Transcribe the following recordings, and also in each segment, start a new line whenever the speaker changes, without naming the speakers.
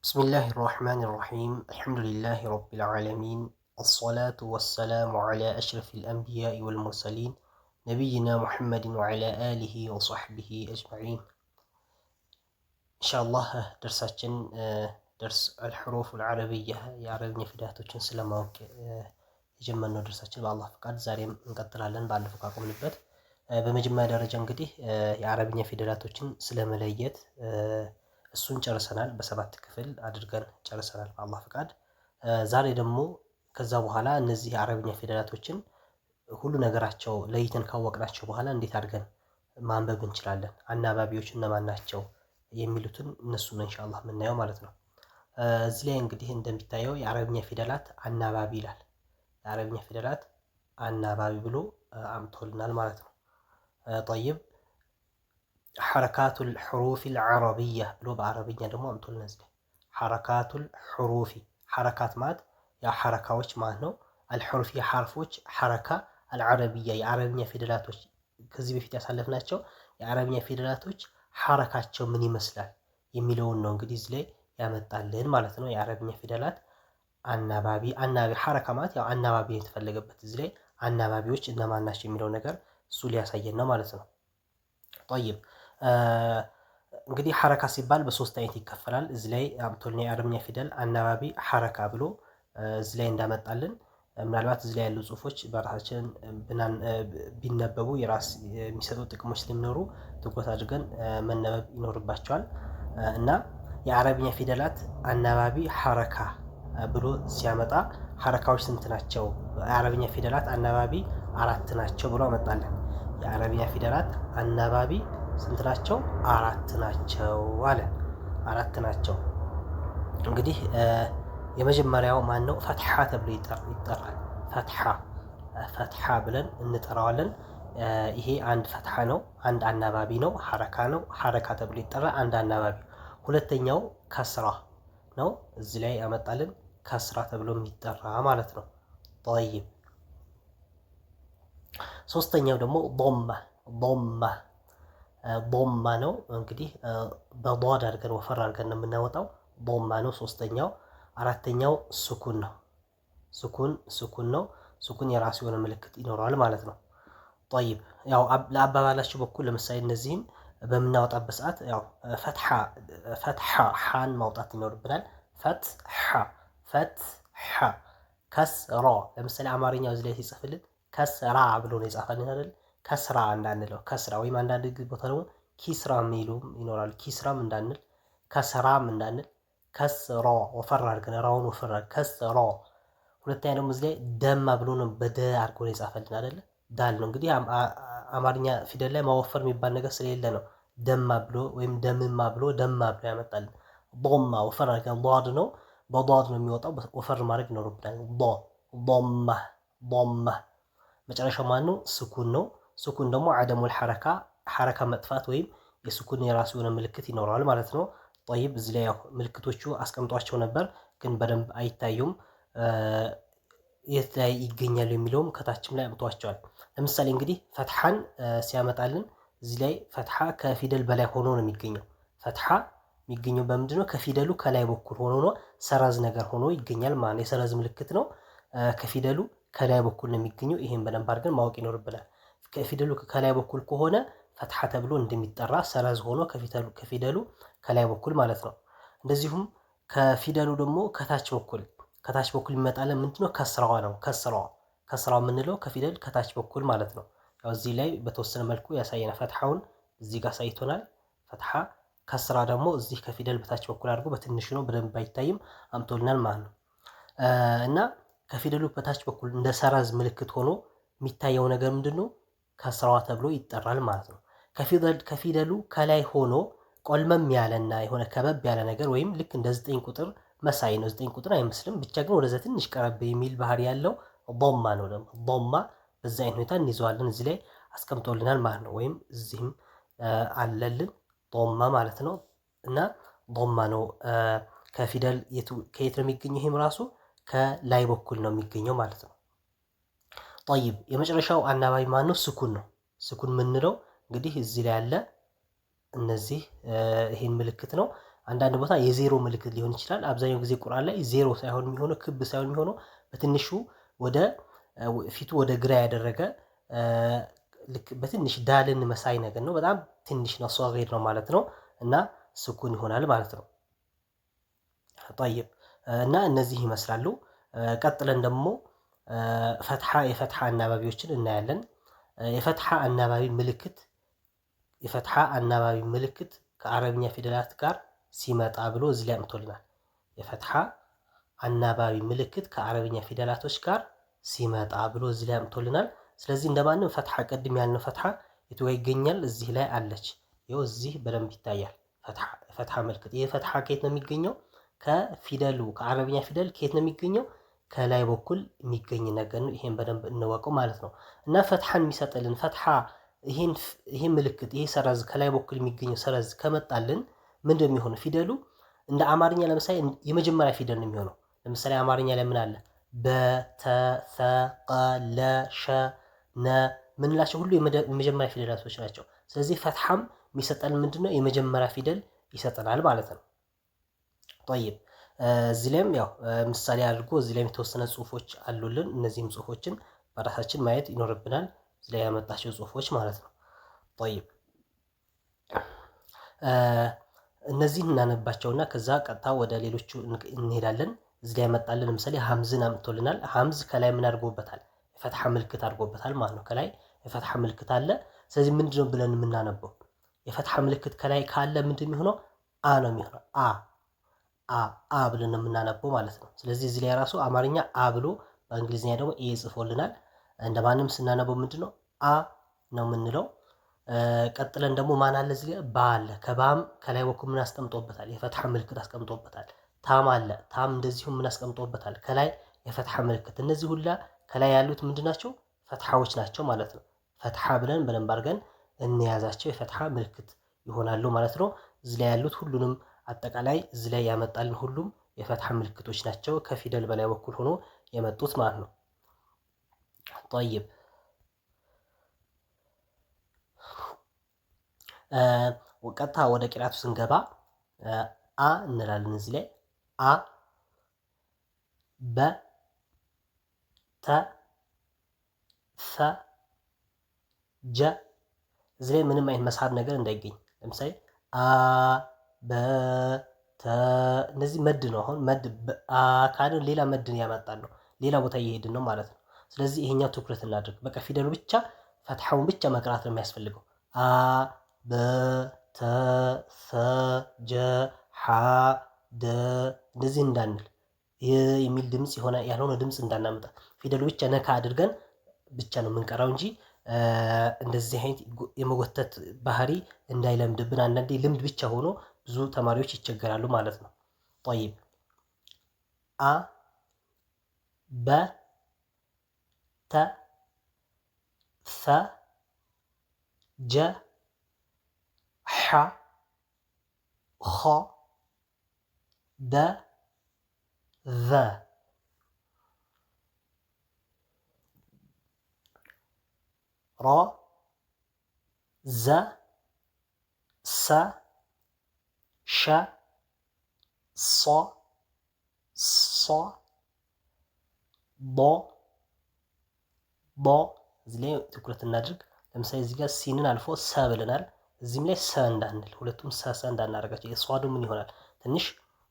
بسم الله الرحمن الرحيم الحمد لله رب العالمين الصلاة والسلام على أشرف الأنبياء والمرسلين نبينا محمد وعلى آله وصحبه أجمعين إن شاء الله درساتنا درس الحروف العربية يا عربية فيداتوችን ስለማወቅ የጀመርነው درساتنا በአላህ ፍቃድ ዛሬም እንቀጥላለን ባለፈው ካቆምንበት በመጀመሪያ ደረጃ እንግዲህ የአረብኛ ፊደላቶችን ስለመለየት እሱን ጨርሰናል። በሰባት ክፍል አድርገን ጨርሰናል በአላህ ፍቃድ። ዛሬ ደግሞ ከዛ በኋላ እነዚህ የአረብኛ ፊደላቶችን ሁሉ ነገራቸው ለይተን ካወቅናቸው በኋላ እንዴት አድርገን ማንበብ እንችላለን፣ አናባቢዎች እነማን ናቸው የሚሉትን እነሱን ኢንሻአላህ የምናየው ማለት ነው። እዚህ ላይ እንግዲህ እንደሚታየው የአረብኛ ፊደላት አናባቢ ይላል። የአረብኛ ፊደላት አናባቢ ብሎ አምጥቶልናል ማለት ነው። ጠይብ ሐረካቱል ሑሩፊል ዐረቢያ ብሎ በአረብኛ ደግሞ አምጥቶልናል። እዚህ ላይ ሐረካቱል ሑሩፊ ሐረካት ማለት ያ ሐረካዎች ማለት ነው። አልሑሩፍ የሐርፎች ሐረካ፣ አልዐረቢያ የአረብኛ ፊደላቶች ከዚህ በፊት ያሳለፍናቸው የአረብኛ ፊደላቶች ሐረካቸው ምን ይመስላል የሚለውን ነው እንግዲህ እዚህ ላይ ያመጣልን ማለት ነው። የአረብኛ ፊደላት አናባቢ ሐረካ ማለት ያው አናባቢ የተፈለገበት እዚህ ላይ አናባቢዎች እነማን ናቸው የሚለው ነገር እሱ ሊያሳየን ነው ማለት ነው። ጠይብ እንግዲህ ሐረካ ሲባል በሶስት አይነት ይከፈላል። እዚህ ላይ አምጥቶልን የአረብኛ ፊደል አናባቢ ሐረካ ብሎ እዚህ ላይ እንዳመጣልን ምናልባት እዚህ ላይ ያሉ ጽሁፎች በራሳችን ቢነበቡ የራስ የሚሰጡ ጥቅሞች ስለሚኖሩ ትኩረት አድርገን መነበብ ይኖርባቸዋል። እና የአረብኛ ፊደላት አናባቢ ሐረካ ብሎ ሲያመጣ ሐረካዎች ስንት ናቸው? የአረብኛ ፊደላት አናባቢ 4 ናቸው ብሎ አመጣለን። የአረብኛ ፊደላት አናባቢ ስንት ናቸው? 4 ናቸው አለ። 4 ናቸው። እንግዲህ የመጀመሪያው ማን ነው? ፈትሐ ተብሎ ይጠራል። ፈትሐ ብለን እንጠራዋለን። ይሄ አንድ ፈትሐ ነው፣ አንድ አናባቢ ነው፣ ሐረካ ነው። ሐረካ ተብሎ ይጠራል፣ አንድ አናባቢ። ሁለተኛው ከስራ ነው። እዚህ ላይ ያመጣልን ከስራ ተብሎ የሚጠራ ማለት ነው። ጠይብ ሶስተኛው ደግሞ ዶማ ነው። እንግዲህ በዷድ አድርገን ወፈር አድርገን ነው የምናወጣው። ዶማ ነው ሶስተኛው። አራተኛው ስኩን ነው። ስኩን ነው። ስኩን የራሱ የሆነ ምልክት ይኖረዋል ማለት ነው። ጠይብ ያው ለአባባላችሁ በኩል ለምሳሌ እነዚህም በምናወጣበት ሰዓት ያው ፈትሐ ሓን ማውጣት ይኖርብናል። ፈትሐ ከስራ ለምሳሌ አማርኛው እዚህ ላይ ሲጽፍልን ከስራ ብሎ ነው የጻፈልን አይደል? ከስራ እንዳንለው ከስራ ወይም አንዳንድ ቦታ ደግሞ ኪስራ የሚሉ ይኖራል። ኪስራም እንዳንል ከስራም እንዳንል ከስራ ወፈር አድርገን ራውን ወፈር አድርገን ከስራ። ሁለተኛ ደግሞ እዚህ ላይ ደማ ብሎ ነው በደ አድርጎ ነው የጻፈልን አይደል? ዳል ነው እንግዲህ አማርኛ ፊደል ላይ ማወፈር የሚባል ነገር ስለሌለ ነው ደማ ብሎ ወይም ደምማ ብሎ ደማ ብሎ ያመጣልን። ዶማ ወፈር አድርገን ዷድ ነው በዷድ ነው የሚወጣው። ወፈር ማድረግ ይኖርብናል። ዶማ መጨረሻው ማን ነው? ስኩን ነው። ስኩን ደግሞ አደሙል ሐረካ መጥፋት ወይም የስኩን የራሱ የሆነ ምልክት ይኖረዋል ማለት ነው። ጠይብ እዚህ ላይ ያው ምልክቶቹ አስቀምጧቸው ነበር ግን በደንብ አይታዩም። የት ላይ ይገኛሉ የሚለውም ከታችም ላይ አምጥቷቸዋል። ለምሳሌ እንግዲህ ፈትሐን ሲያመጣልን እዚህ ላይ ፈትሐ ከፊደል በላይ ሆኖ ነው የሚገኘው። ፈትሐ የሚገኘው በምንድነው? ከፊደሉ ከላይ በኩል ሆኖ ነው። ሰረዝ ነገር ሆኖ ይገኛል ማለት የሰረዝ ምልክት ነው። ከፊደሉ ከላይ በኩል ነው የሚገኘው። ይሄን በደንብ አድርገን ማወቅ ይኖርብናል። ከፊደሉ ከላይ በኩል ከሆነ ፈትሐ ተብሎ እንደሚጠራ ሰረዝ ሆኖ ከፊደሉ ከላይ በኩል ማለት ነው። እንደዚሁም ከፊደሉ ደግሞ ከታች በኩል ይመጣለን ምንድነው? ከስራዋ ነው። ከስራው የምንለው ከፊደል ከታች በኩል ማለት ነው። ያው እዚህ ላይ በተወሰነ መልኩ ያሳየናል። ፈትሐውን እዚህ ጋር ሳይቶናል። ፈትሐ ከስራ ደግሞ እዚህ ከፊደል በታች በኩል አድርጎ በትንሹ ነው በደንብ አይታይም አምቶልናል ማለት ነው። እና ከፊደሉ በታች በኩል እንደ ሰረዝ ምልክት ሆኖ የሚታየው ነገር ምንድነው? ከስራዋ ተብሎ ይጠራል ማለት ነው። ከፊደሉ ከላይ ሆኖ ቆልመም ያለና የሆነ ከበብ ያለ ነገር ወይም ልክ እንደ 9 ቁጥር መሳይ ነው። 9 ቁጥር አይመስልም ብቻ ግን ወደዛ ትንሽ ቀረብ የሚል ባህሪ ያለው ዶማ ነው። ደግሞ ዶማ በዛ አይነት ሁኔታ እንይዘዋለን። እዚህ ላይ አስቀምጦልናል ማለት ነው። ወይም እዚህም አለልን ዶማ ማለት ነው። እና ዶማ ነው ከፊደል ከየት ነው የሚገኘው? ይሄም ራሱ ከላይ በኩል ነው የሚገኘው ማለት ነው። ጠይብ የመጨረሻው አናባቢ ማን ነው? ስኩን ነው። ስኩን የምንለው እንግዲህ እዚህ ላይ ያለ እነዚህ ይሄን ምልክት ነው። አንዳንድ ቦታ የዜሮ ምልክት ሊሆን ይችላል። አብዛኛው ጊዜ ቁርአን ላይ ዜሮ ሳይሆን የሚሆነው ክብ ሳይሆን የሚሆነው በትንሹ ወደ ፊቱ ወደ ግራ ያደረገ ልክ በትንሽ ዳልን መሳይ ነገር ነው። በጣም ትንሽ ነው፣ ሷጊር ነው ማለት ነው እና ስኩን ይሆናል ማለት ነው። ጠይብ እና እነዚህ ይመስላሉ። ቀጥለን ደግሞ የፈትሐ አናባቢዎችን እናያለን። የፈትሐ አናባቢ ምልክት ከአረብኛ ፊደላት ጋር ሲመጣ ብሎ እዚህ ላይ አምጥቶልናል። የፈትሐ አናባቢ ምልክት ከአረብኛ ፊደላቶች ጋር ሲመጣ ብሎ እዚህ ላይ አምጥቶልናል። ስለዚህ እንደማንም ፈትሐ ቅድም ያልነው ፈትሐ የቱ ጋር ይገኛል? እዚህ ላይ አለች። ይኸው እዚህ በደንብ ይታያል የፈትሐ ምልክት። ይህ ፈትሐ ከየት ነው የሚገኘው? ከፊደሉ ከአረብኛ ፊደል ከየት ነው የሚገኘው? ከላይ በኩል የሚገኝ ነገር ነው። ይሄን በደንብ እንወቀው ማለት ነው። እና ፈትሐን የሚሰጥልን ፈትሐ ይሄን ምልክት ይሄ ሰረዝ ከላይ በኩል የሚገኘው ሰረዝ ከመጣልን ምንድን ነው የሚሆነው? ፊደሉ እንደ አማርኛ ለምሳሌ የመጀመሪያ ፊደል ነው የሚሆነው። ለምሳሌ አማርኛ ላይ ምን አለ? በተፈቀለሸ ነ ምንላቸው ሁሉ የመጀመሪያ ፊደላቶች ናቸው። ስለዚህ ፈትሐም የሚሰጠን ምንድነው? የመጀመሪያ ፊደል ይሰጠናል ማለት ነው። ጠይብ እዚህ ላይም ያው ምሳሌ አድርጎ እዚህ ላይም የተወሰነ ጽሁፎች አሉልን። እነዚህም ጽሁፎችን በራሳችን ማየት ይኖርብናል። እዚህ ላይ ያመጣቸው ጽሁፎች ማለት ነው። ጠይብ እነዚህን እናነባቸውና ከዛ ቀጥታ ወደ ሌሎቹ እንሄዳለን። እዚህ ላይ ያመጣልን ለምሳሌ ሀምዝን አምጥቶልናል። ሀምዝ ከላይ ምን አድርጎበታል? የፈትሐ ምልክት አድርጎበታል ማለት ነው። ከላይ የፈትሐ ምልክት አለ። ስለዚህ ምንድነው ብለን የምናነበው? የፈትሐ ምልክት ከላይ ካለ ምንድን የሚሆነው? አ ነው የሚሆነው። አ ብለን የምናነበው ማለት ነው። ስለዚህ እዚህ ላይ ራሱ አማርኛ አ ብሎ በእንግሊዝኛ ደግሞ ኤ ጽፎልናል። እንደማንም ስናነበው ምንድነው? አ ነው የምንለው። ቀጥለን ደግሞ ማን አለ እዚህ ጋር? ባ አለ። ከባም ከላይ በኩል ምን አስቀምጦበታል? የፈትሐ ምልክት አስቀምጦበታል። ታም አለ። ታም እንደዚሁም ምን አስቀምጦበታል? ከላይ የፈትሐ ምልክት። እነዚህ ሁላ ከላይ ያሉት ምንድናቸው? ፈትሐዎች ናቸው ማለት ነው። ፈትሐ ብለን በደንብ አድርገን እንያዛቸው። የፈትሐ ምልክት ይሆናሉ ማለት ነው። እዚህ ላይ ያሉት ሁሉንም አጠቃላይ እዚህ ላይ ያመጣልን ሁሉም የፈትሐ ምልክቶች ናቸው። ከፊደል በላይ በኩል ሆኖ የመጡት ማለት ነው። ጠይብ ቀጥታ ወደ ቂራቱ ስንገባ አ እንላለን። እዚህ ላይ አ በ ተ ፈ ጀ እዚህ ላይ ምንም አይነት መሳብ ነገር እንዳይገኝ። ለምሳሌ አ በ ተ እነዚህ መድ ነው። አሁን መድ አ ካልን ሌላ መድን ያመጣል ነው፣ ሌላ ቦታ እየሄድን ነው ማለት ነው። ስለዚህ ይሄኛው ትኩረት እናድርግ። በቃ ፊደሉ ብቻ ፈትሐውን ብቻ መቅራት ነው የሚያስፈልገው። አ በ ተ ፈ ጀ ሐ ደ እንደዚህ እንዳንል የሚል ድምፅ የሆነ ያልሆነ ድምፅ እንዳናመጣ ፊደሉ ብቻ ነካ አድርገን ብቻ ነው የምንቀራው እንጂ እንደዚህ አይነት የመጎተት ባህሪ እንዳይለምድብን። አንዳንዴ ልምድ ብቻ ሆኖ ብዙ ተማሪዎች ይቸገራሉ ማለት ነው። ጠይብ አ በ ተ ፈ ጀ ሐ ኸ ደ ዘ ራ ዘ ሰ ሸ ሶ ሷ ቦ እዚህ ላይ ትኩረት እናድርግ። ለምሳሌ እዚህ ጋር ሲንን አልፎ ሰ ብለናል። እዚህም ላይ ሰ እንዳንል፣ ሁለቱም ሰ እንዳናደርጋቸው። የሷዱ ምን ይሆናል? ትንሽ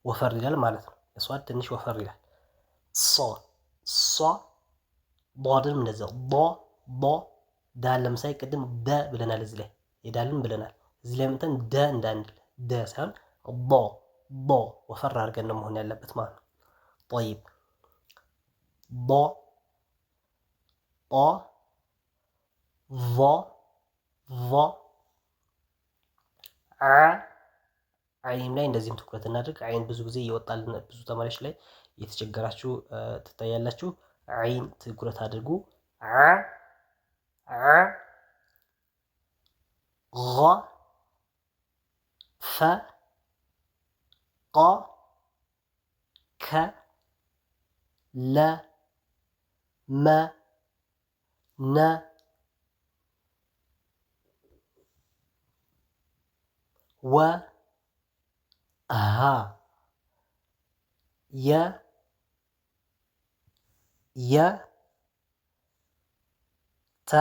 ወፈር ይላል ማለት ነው። የሷድ ትንሽ ወፈር ይላል። ሶ ሷ ዷድንም እንደዛው ዶ ዳል ለምሳሌ ቅድም ደ ብለናል። እዚህ ላይ የዳልን ብለናል። እዚህ ላይ መተን ደ እንዳንል፣ ደ ሳይሆን ዶ ወፈር አድርገን ነው መሆን ያለበት ማለት ነው። ጠይብ ዶ ቮ አይን ላይ እንደዚህም ትኩረት እናድርግ። አይን ብዙ ጊዜ እየወጣልን ብዙ ተማሪዎች ላይ እየተቸገራችሁ ትታያላችሁ። አይን ትኩረት አድርጉ። غ ፈ ቃ ከ ለ መ ነ ወ ሀ የ ተ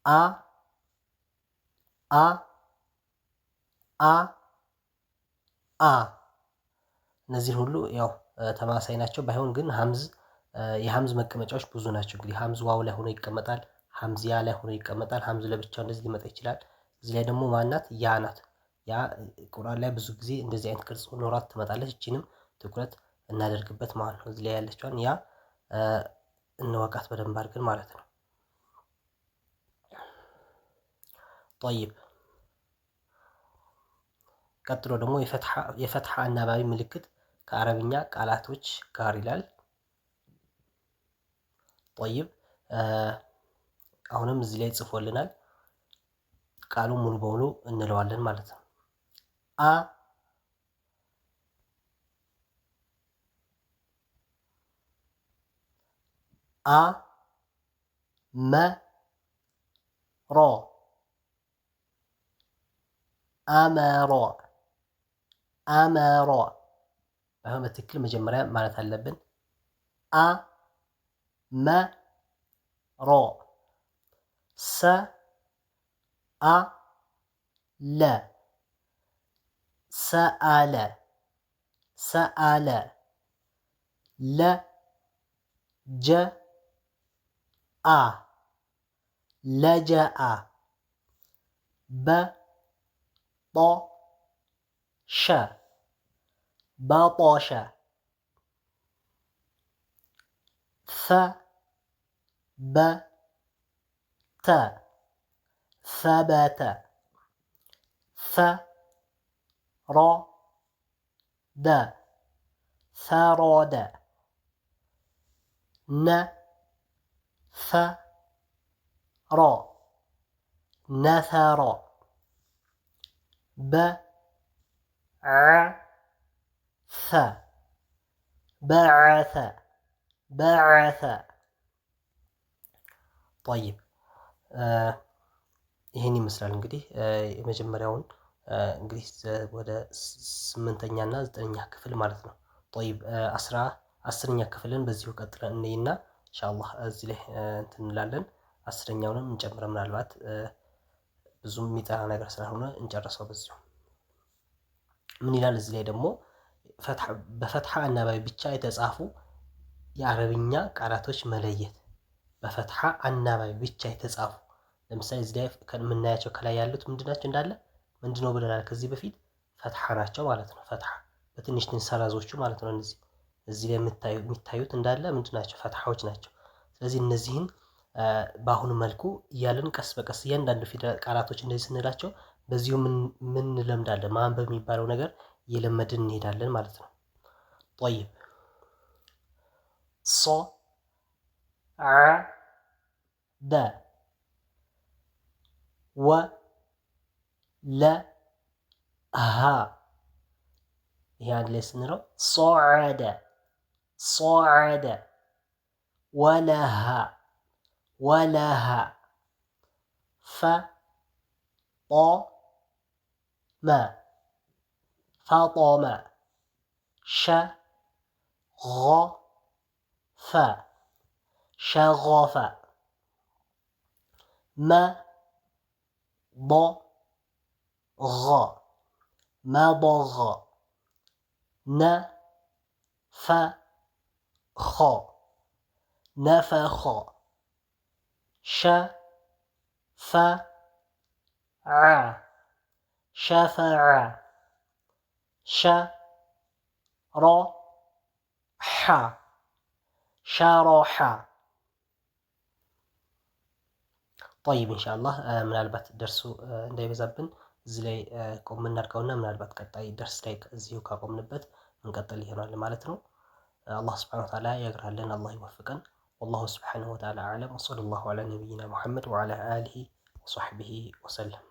አ እነዚህን ሁሉ ያው ተመሳሳይ ናቸው። ባይሆን ግን የሀምዝ መቀመጫዎች ብዙ ናቸው። እንግዲህ ሀምዝ ዋው ላይ ሆኖ ይቀመጣል። ሀምዝ ያ ላይ ሆኖ ይቀመጣል። ሀምዝ ለብቻው እንደዚህ ሊመጣ ይችላል። እዚህ ላይ ደግሞ ማናት? ያ ናት። ያ ቁርአን ላይ ብዙ ጊዜ እንደዚህ አይነት ቅርጽ ኖራት ትመጣለች። እቺንም ትኩረት እናደርግበት ማለት ነው። እዚህ ላይ ያለችዋን ያ እንወቃት በደንብ አድርገን ማለት ነው። ጠይብ ቀጥሎ ደግሞ የፈትሐ አናባቢ ምልክት ከአረብኛ ቃላቶች ጋር ይላል። ጠይብ አሁንም እዚህ ላይ ጽፎልናል። ቃሉን ሙሉ በሙሉ እንለዋለን ማለት ነው። አመሮ ባይሆን በትክክል መጀመሪያ ማለት አለብን። አመሮ ሰአለ ለጀአ በጦሸ ثبت ثرد نثر بعث طيب ይሄን ይመስላል እንግዲህ የመጀመሪያውን እንግዲህ ወደ 8ኛ እና 9ኛ ክፍል ማለት ነው። طيب 10ኛ ክፍልን በዚሁ ቀጥለን እንይና ኢንሻአላህ እዚህ ላይ እንትን እንላለን። 10ኛውንም እንጨምር ምናልባት ብዙም የሚጠራ ነገር ስላልሆነ እንጨርሰው በዚሁ። ምን ይላል እዚህ ላይ ደግሞ በፈትሐ አናባቢ ብቻ የተጻፉ የአረብኛ ቃላቶች መለየት። በፈትሐ አናባቢ ብቻ የተጻፉ ለምሳሌ እዚህ ላይ የምናያቸው ከላይ ያሉት ምንድናቸው? እንዳለ ምንድነው ብለናል ከዚህ በፊት? ፈትሐ ናቸው ማለት ነው። ፈትሐ በትንሽ ሰረዞቹ ማለት ነው። እዚህ ላይ የሚታዩት እንዳለ ምንድናቸው? ፈትሐዎች ናቸው። ስለዚህ እነዚህን በአሁኑ መልኩ እያለን ቀስ በቀስ እያንዳንዱ ፊደል ቃላቶች እንደዚህ ስንላቸው በዚሁ ምን እንለምዳለን? ማንበብ የሚባለው ነገር እየለመድን እንሄዳለን ማለት ነው። ጠይብ ደ ወለሃ ይሄ አንድ ላይ ስንለው ሶዐደ ወለሃ ፈጦመ ሸገፈ መضغ ነፈኸ ሸፈዐ ሸረሐ ጠይብ ኢንሻአላህ ምናልባት ደርሱ እንዳይበዛብን እዚህ ላይ ቆም እናድርገውና ምናልባት ቀጣይ ደርስ ላይ እዚሁ ካቆምንበት እንቀጥል ይሆናል ማለት ነው። አላህ ሱብሓነሁ ወተዓላ ያግራልን፣ አላህ ይወፍቀን። ወላሁ ሱብሓነሁ ወተዓላ አዕለም። ወሰለላሁ ዐላ ነቢይና ሙሐመድ ወዐላ አሊሂ ወሰሕቢሂ ወሰለም።